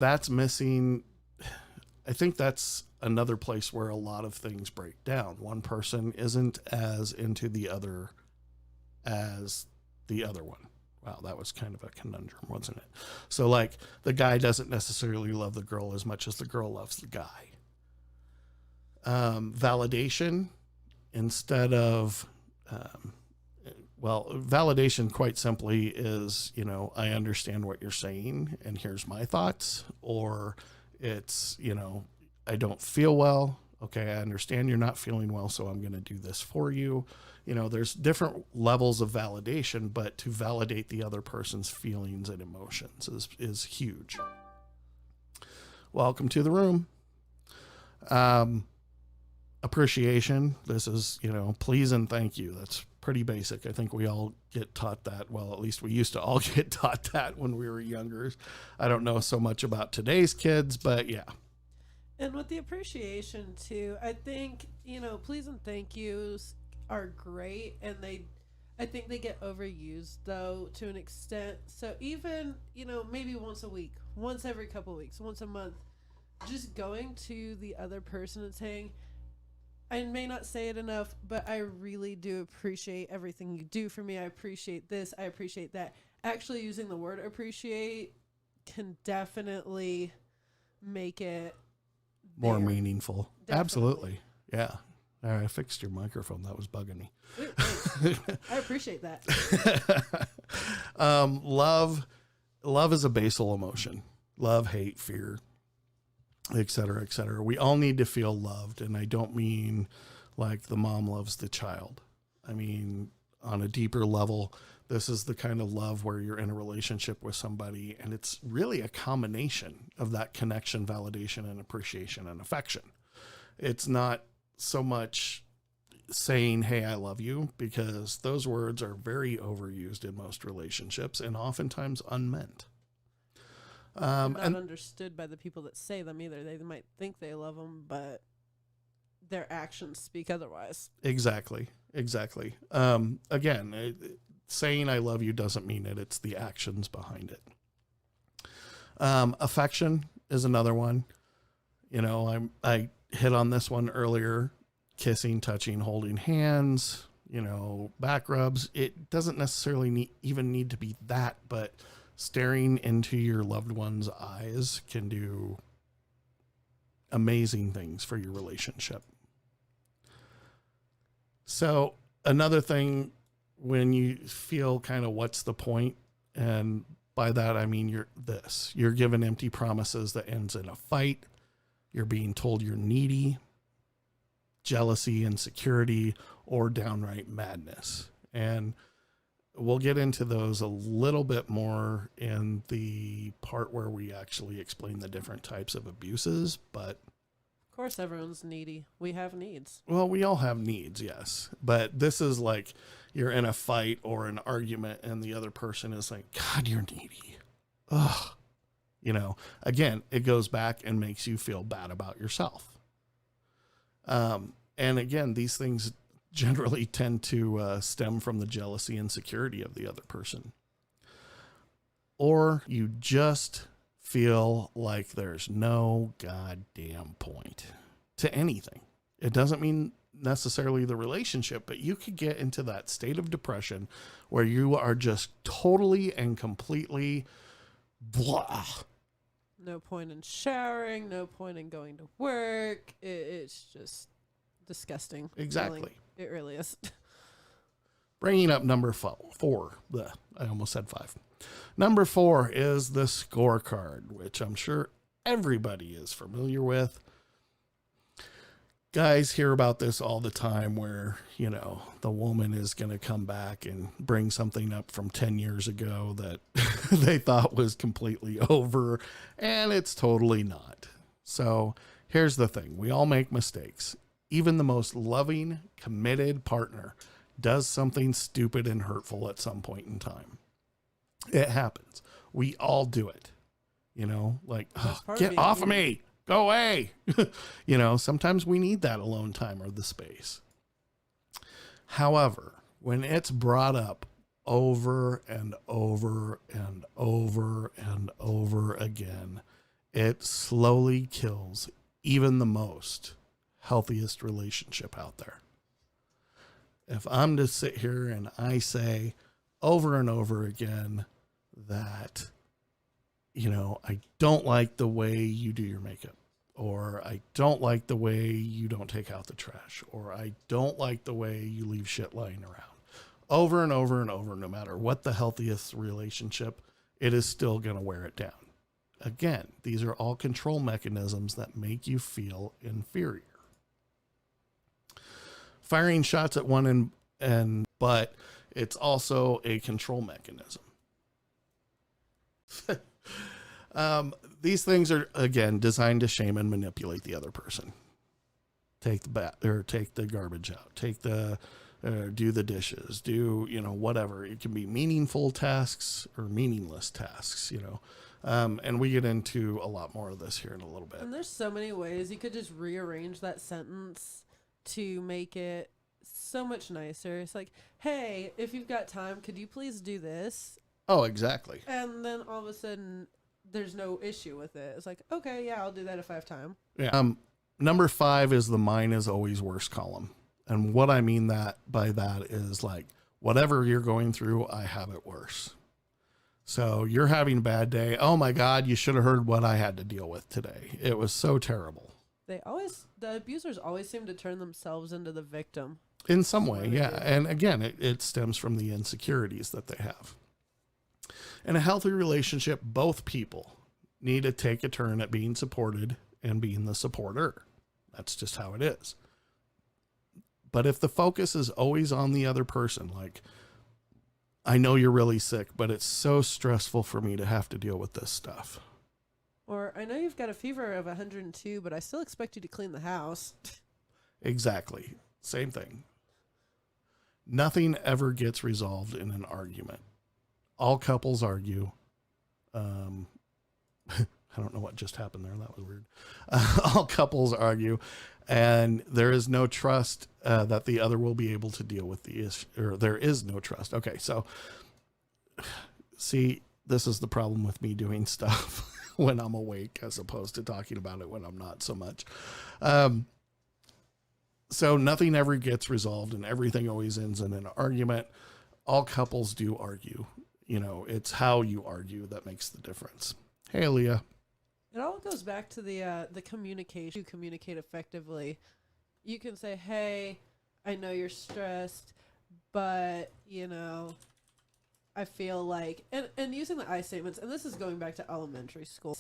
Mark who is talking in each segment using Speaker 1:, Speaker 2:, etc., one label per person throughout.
Speaker 1: That's missing. I think that's another place where a lot of things break down. One person isn't as into the other as the other one. Wow, that was kind of a conundrum, wasn't it? So, like, the guy doesn't necessarily love the girl as much as the girl loves the guy. Validation instead of, um, well, validation quite simply is, I understand what you're saying and here's my thoughts. Or it's, I don't feel well. Okay, I understand you're not feeling well, so I'm going to do this for you. There's different levels of validation, but to validate the other person's feelings and emotions is huge. Welcome to the room. Appreciation. This is, please and thank you. That's pretty basic. I think we all get taught that. Well, at least we used to all get taught that when we were younger. I don't know so much about today's kids, but yeah.
Speaker 2: And with the appreciation too, I think, please and thank yous are great, and I think they get overused though to an extent. So even, maybe once a week, once every couple of weeks, once a month, just going to the other person and saying, I may not say it enough, but I really do appreciate everything you do for me. I appreciate this. I appreciate that. Actually using the word appreciate can definitely make it
Speaker 1: more meaningful.
Speaker 2: Definitely.
Speaker 1: Absolutely. Yeah. All right, I fixed your microphone. That was bugging me.
Speaker 2: I appreciate that.
Speaker 1: Love is a basal emotion. Love, hate, fear, et cetera, et cetera. We all need to feel loved. And I don't mean like the mom loves the child. I mean, on a deeper level, this is the kind of love where you're in a relationship with somebody, and it's really a combination of that connection, validation, and appreciation and affection. It's not so much saying, hey, I love you, because those words are very overused in most relationships and oftentimes unmeant.
Speaker 2: Not understood by the people that say them either. They might think they love them, but their actions speak otherwise.
Speaker 1: Exactly. Again, saying I love you doesn't mean it. It's the actions behind it. Affection is another one. I hit on this one earlier. Kissing, touching, holding hands, back rubs. It doesn't necessarily even need to be that, but staring into your loved one's eyes can do amazing things for your relationship. So another thing, when you feel kind of what's the point, and by that I mean you're given empty promises that ends in a fight. You're being told you're needy, jealousy, insecurity, or downright madness. And we'll get into those a little bit more in the part where we actually explain the different types of abuses, but
Speaker 2: of course, everyone's needy. We have needs.
Speaker 1: Well, we all have needs, yes. But this is like you're in a fight or an argument and the other person is like, God, you're needy. Ugh. Again, it goes back and makes you feel bad about yourself. And again, these things generally tend to stem from the jealousy and insecurity of the other person. Or you just feel like there's no goddamn point to anything. It doesn't mean necessarily the relationship, but you could get into that state of depression where you are just totally and completely blah.
Speaker 2: No point in showering, no point in going to work. It's just disgusting.
Speaker 1: Exactly.
Speaker 2: Feeling. It really is.
Speaker 1: Bringing up number four. I almost said 5. Number 4 is the scorecard, which I'm sure everybody is familiar with. Guys hear about this all the time where, the woman is going to come back and bring something up from 10 years ago that they thought was completely over, and it's totally not. So here's the thing. We all make mistakes. Even the most loving, committed partner does something stupid and hurtful at some point in time. It happens. We all do it. Like, get off of me. Go away. Sometimes we need that alone time or the space. However, when it's brought up over and over and over and over again, it slowly kills even the most healthiest relationship out there. If I'm to sit here and I say over and over again that, I don't like the way you do your makeup, or I don't like the way you don't take out the trash, or I don't like the way you leave shit lying around, over and over and over, no matter what the healthiest relationship, it is still going to wear it down. Again, these are all control mechanisms that make you feel inferior. Firing shots at one but it's also a control mechanism. These things are, again, designed to shame and manipulate the other person. Take the garbage out, do the dishes, whatever. It can be meaningful tasks or meaningless tasks, and we get into a lot more of this here in a little bit.
Speaker 2: And there's so many ways you could just rearrange that sentence to make it so much nicer. It's like, hey, if you've got time, could you please do this?
Speaker 1: Oh, exactly.
Speaker 2: And then all of a sudden there's no issue with it. It's like, okay, yeah, I'll do that if I have time.
Speaker 1: Yeah. Number 5 is the mine is always worse column. And what I mean by that is like, whatever you're going through, I have it worse. So you're having a bad day. Oh my God, you should have heard what I had to deal with today. It was so terrible.
Speaker 2: The abusers always seem to turn themselves into the victim.
Speaker 1: In some way, yeah. And again, it stems from the insecurities that they have. In a healthy relationship, both people need to take a turn at being supported and being the supporter. That's just how it is. But if the focus is always on the other person, like, I know you're really sick, but it's so stressful for me to have to deal with this stuff.
Speaker 2: Or, I know you've got a fever of 102, but I still expect you to clean the house.
Speaker 1: Exactly. Same thing. Nothing ever gets resolved in an argument. All couples argue. I don't know what just happened there. That was weird. All couples argue, and there is no trust that the other will be able to deal with the issue, or there is no trust. Okay, so see, this is the problem with me doing stuff when I'm awake as opposed to talking about it when I'm not so much. So nothing ever gets resolved and everything always ends in an argument. All couples do argue. It's how you argue that makes the difference. Hey, Leah.
Speaker 2: It all goes back to the communication. You communicate effectively. You can say, hey, I know you're stressed, but, I feel like, and using the I statements, and this is going back to elementary school.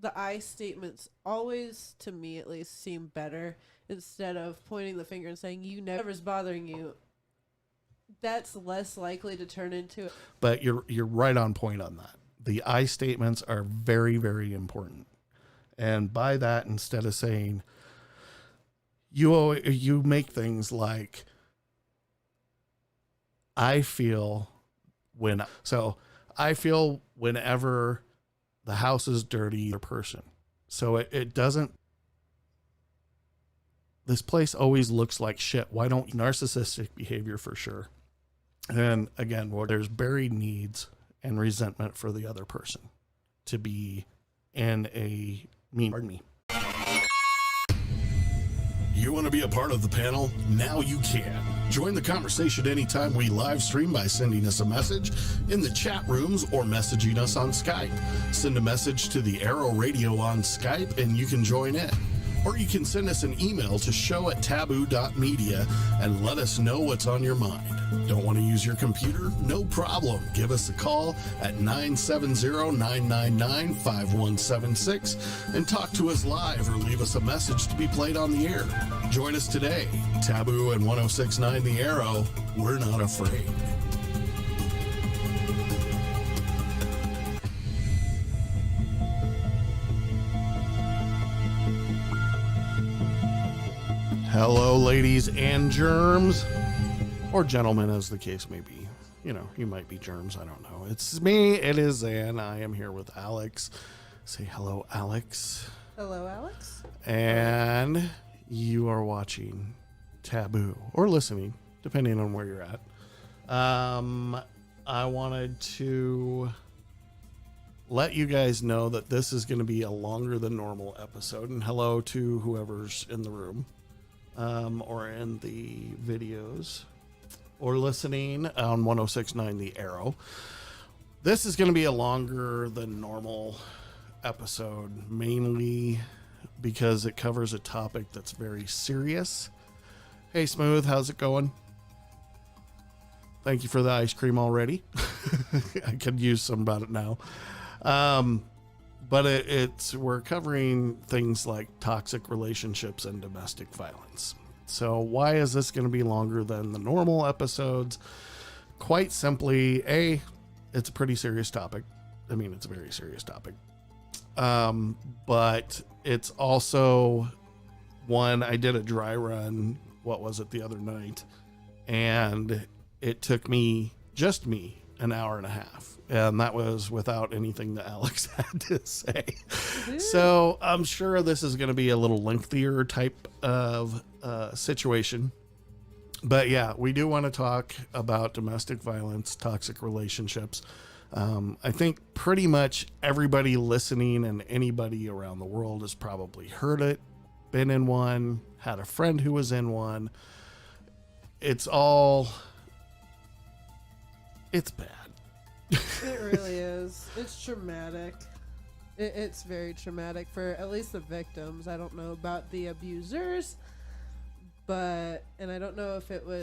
Speaker 2: The I statements always, to me at least, seem better instead of pointing the finger and saying, you never's bothering you. That's less likely to turn into.
Speaker 1: But you're right on point on that. The I statements are very, very important. And by that, instead of saying, you make things like, I feel whenever the house is dirty, the person. So it doesn't, this place always looks like shit. Why don't narcissistic behavior for sure? And again, there's buried needs and resentment for the other person to be in pardon me.
Speaker 3: You want to be a part of the panel? Now you can. Join the conversation anytime we live stream by sending us a message in the chat rooms or messaging us on Skype. Send a message to the Arrow Radio on Skype and you can join in. Or you can send us an email to show@taboo.media and let us know what's on your mind. Don't want to use your computer? No problem. Give us a call at 970-999-5176 and talk to us live or leave us a message to be played on the air. Join us today. Taboo and 106.9 The Arrow. We're not afraid.
Speaker 1: Hello, ladies and germs, or gentlemen, as the case may be. You might be germs. I don't know. It's me. It is Zan. I am here with Alex. Say hello, Alex.
Speaker 2: Hello, Alex.
Speaker 1: And you are watching Taboo, or listening, depending on where you're at. I wanted to let you guys know that this is going to be a longer than normal episode. And hello to whoever's in the room or in the videos or listening on 106.9 The Arrow. This is going to be a longer than normal episode, mainly because it covers a topic that's very serious. Hey, Smooth, how's it going? Thank you for the ice cream already. I could use some about it now. But we're covering things like toxic relationships and domestic violence. So why is this going to be longer than the normal episodes? Quite simply, it's a pretty serious topic. I mean, it's a very serious topic. But it's also one, I did a dry run, what was it, the other night, and it took just me, an hour and a half. And that was without anything that Alex had to say. So I'm sure this is going to be a little lengthier type of situation. But yeah, we do want to talk about domestic violence, toxic relationships. I think pretty much everybody listening and anybody around the world has probably heard it, been in one, had a friend who was in one. It's bad.
Speaker 2: It really is. It's traumatic. It's very traumatic for at least the victims. I don't know about the abusers, and I don't know if it was